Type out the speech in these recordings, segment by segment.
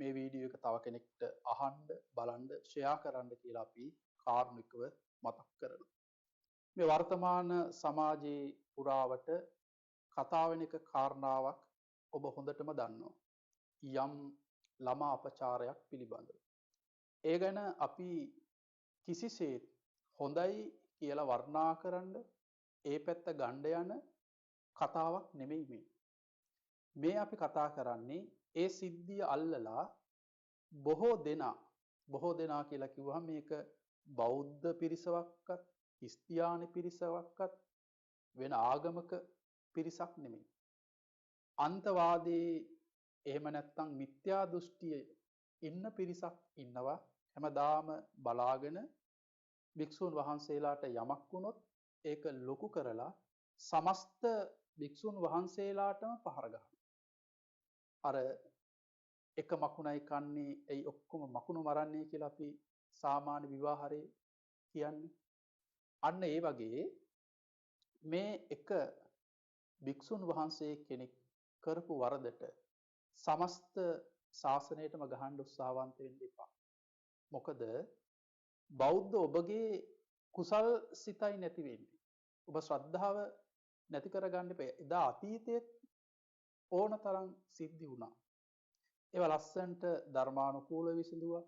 මේ වීඩියෝ එක තව කෙනෙක්ට අහන්න බලන්න ෂෙයා කරන්න කියලා අපි කාරුණිකව මතක් කරනවා. මේ වර්තමාන සමාජයේ පුරාවට කතා වෙන එක කාරණාවක් ඔබ හොඳටම දන්නවා. යම් ළමා අපචාරයක් පිළිබඳව. ඒ ගැන අපි කිසිසේත් හොඳයි කියලා වර්ණනා කරන්න ඒ පැත්ත ගණ්ඩ යන කතාවක් නෙමෙයි මේ. මේ අපි කතා කරන්නේ ඒ සිද්ධිය අල්ලලා බොහෝ දෙනා කියලා කිව්වහම මේක බෞද්ධ පිරිසක්වත් ක්‍රිස්තියානි පිරිසක්වත් වෙන ආගමක පිරිසක් නෙමෙයි. අන්තවාදී එහෙම නැත්නම් මිත්‍යා දෘෂ්ටියේ ඉන්න පිරිසක් ඉන්නවා. හැමදාම බලාගෙන භික්ෂුන් වහන්සේලාට යමක් වුණොත් ඒක ලොකු කරලා සමස්ත භික්ෂුන් වහන්සේලාටම පහර ගන්නවා. අර එක මකුණයි කන්නේ එයි ඔක්කොම මකුණු මරන්නේ කියලා අපි සාමාන්‍ය විවාහරේ කියන්නේ. අන්න ඒ වගේ මේ එක භික්ෂුන් වහන්සේ කෙනෙක් කරපු වරදට සමස්ත ශාසනයටම ගහන්න උත්සාහවන්ත වෙන්න එපා. මොකද බෞද්ධ ඔබගේ කුසල් සිතයි නැති වෙන්නේ. ඔබ ශ්‍රද්ධාව නැති කරගන්න එපා. එදා අතීතයේ ඕන තරම් සිද්ධි වුණා. ඒවා ලස්සන්ට ධර්මානුකූල විසඳුවා,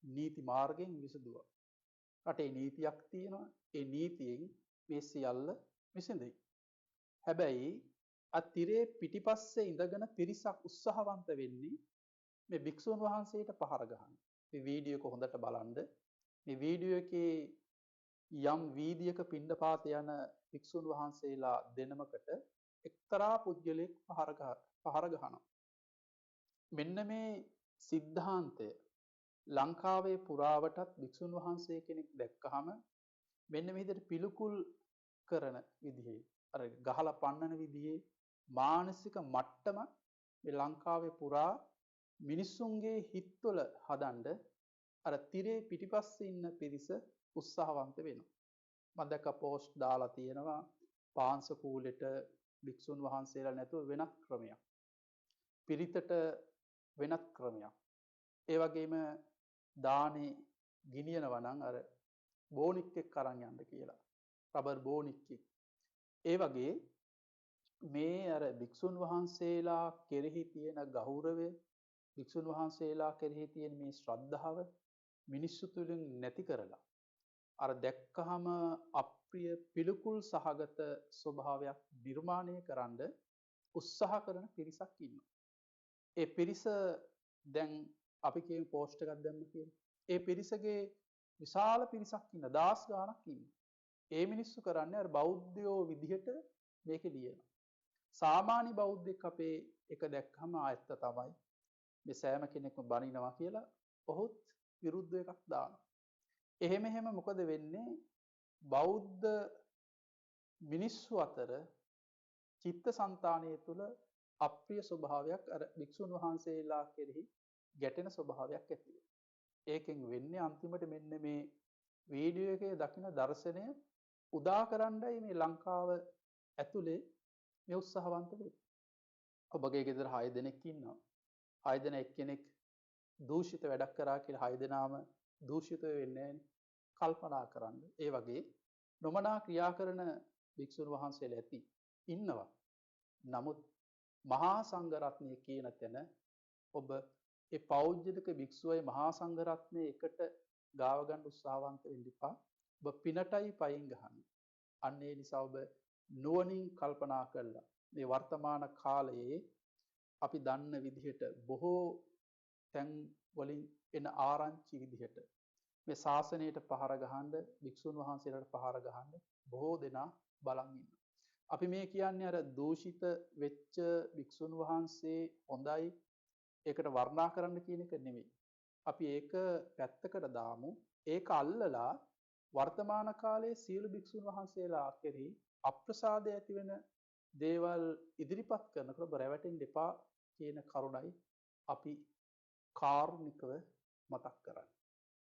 නීති මාර්ගයෙන් විසඳුවා. රටේ නීතියක් තියෙනවා. ඒ නීතියෙන් මේ සියල්ල විසඳෙයි. හැබැයි අතිරේ පිටිපස්සේ ඉඳගෙන පිරිසක් උත්සාහවන්ත වෙන්නේ මේ භික්ෂුන් වහන්සේට පහර ගන්න. මේ වීඩියෝ එක හොඳට බලන්න. මේ වීඩියෝ එකේ යම් වීදියක පිණ්ඩපාත යන භික්ෂුන් වහන්සේලා දෙනමකට එක්තරා පුද්ගලයෙක් පහර ගහනවා. මෙන්න මේ සිද්ධාන්තය ලංකාවේ පුරාවටත් භික්ෂුන් වහන්සේ කෙනෙක් දැක්කහම මෙන්න මේ විදිහට පිළිකුල් කරන විදිහේ අර ගහලා පන්නන විදිහේ මානසික මට්ටම මේ ලංකාවේ පුරා මිනිස්සුන්ගේ හිත්වල හදන්න අර තිරේ පිටිපස්සේ ඉන්න පිරිස උත්සාහවන්ත වෙනවා. මම දැක්ක පෝස්ට් දාලා තියෙනවා පාංශකූලෙට භික්ෂුන් වහන්සේලා නැතුව වෙනත් ක්‍රමයක්. පිරිතට වෙනත් ක්‍රමයක්. ඒ වගේම දානේ ගිනියනවා නම් අර බෝනික් එක්ක අරන් යන්න කියලා. රබර් බෝනික් එක්ක. ඒ වගේ මේ අර භික්ෂුන් වහන්සේලා කෙරෙහි තියෙන ගෞරවය, භික්ෂුන් වහන්සේලා කෙරෙහි තියෙන මේ ශ්‍රද්ධාව මිනිස්සු තුලින් නැති කරලා අර දැක්කහම අප්‍රිය පිළිකුල් සහගත ස්වභාවයක් නිර්මාණය කරන්න උත්සාහ කරන පිරිසක් ඉන්නවා. ඒ පිරිස දැන් අපි කියමු පෝස්ට් එකක් දැම්ම කියලා. ඒ පිරිසගේ විශාල පිරිසක් ඉන්න 10 ගාණක් ඉන්නවා. ඒ මිනිස්සු කරන්නේ අර බෞද්ධයෝ විදිහට මේක ලියනවා. සාමාන්‍ය බෞද්ධෙක් අපේ එක දැක්කම ආයත්ත තමයි මේ සෑම කෙනෙක්ම බනිනවා කියලා ඔහුත් විරුද්ධ එකක් දානවා. එහෙම මොකද වෙන්නේ? බෞද්ධ මිනිස්සු අතර චිත්තසංතානය තුළ අප්‍රිය ස්වභාවයක් අර භික්ෂුන් වහන්සේලා කෙරෙහි ගැටෙන ස්වභාවයක් ඇති වෙනවා. ඒකෙන් වෙන්නේ අන්තිමට මෙන්න මේ වීඩියෝ එකේ දකින දර්ශනය උදා කරන්නයි මේ ලංකාව ඇතුලේ මේ උත්සාහවන්ත වෙන්නේ. ඔබගේ ගෙදර 6 දෙනෙක් ඉන්නවා. 6 දෙනා එක්කෙනෙක් දූෂිත වැඩක් කරා කියලා 6 දෙනාම දූෂිත වෙන්නේ කල්පනා කරන්න. ඒ වගේ නොමනා ක්‍රියා කරන භික්ෂුන් වහන්සේලා ඇති ඉන්නවා. නමුත් මහා සංඝරත්නය කියන තැන ඔබ ඒ පෞද්ගලික භික්ෂුවයි මහා සංඝරත්නය එකට ගාව ගන්න උත්සාහවන්ත වෙන්න එපා. ඔබ පිනටයි පයින් ගහන්නේ. අන්න ඒ නිසා ඔබ නුවණින් කල්පනා කරලා මේ වර්තමාන කාලයේ අපි දන්න විදිහට බොහෝ තැන් වලින් එන ආරංචි විදිහට මේ ශාසනයට පහර ගහන්න භික්ෂුන් වහන්සේලාට පහර ගහන්න බොහෝ දෙනා බලන් ඉන්නවා. අපි මේ කියන්නේ අර දූෂිත වෙච්ච භික්ෂුන් වහන්සේ හොඳයි ඒකට වර්ණනා කරන්න කියන එක නෙමෙයි. අපි ඒක පැත්තකට දාමු. ඒක අල්ලලා වර්තමාන කාලයේ සියලු භික්ෂුන් වහන්සේලා කෙරෙහි අප්‍රසාදය ඇති වෙන දේවල් ඉදිරිපත් කරනකොට ඔබ රැවටෙන්න එපා කියන කරුණයි අපි කාරුණිකව මතක් කරන්නේ.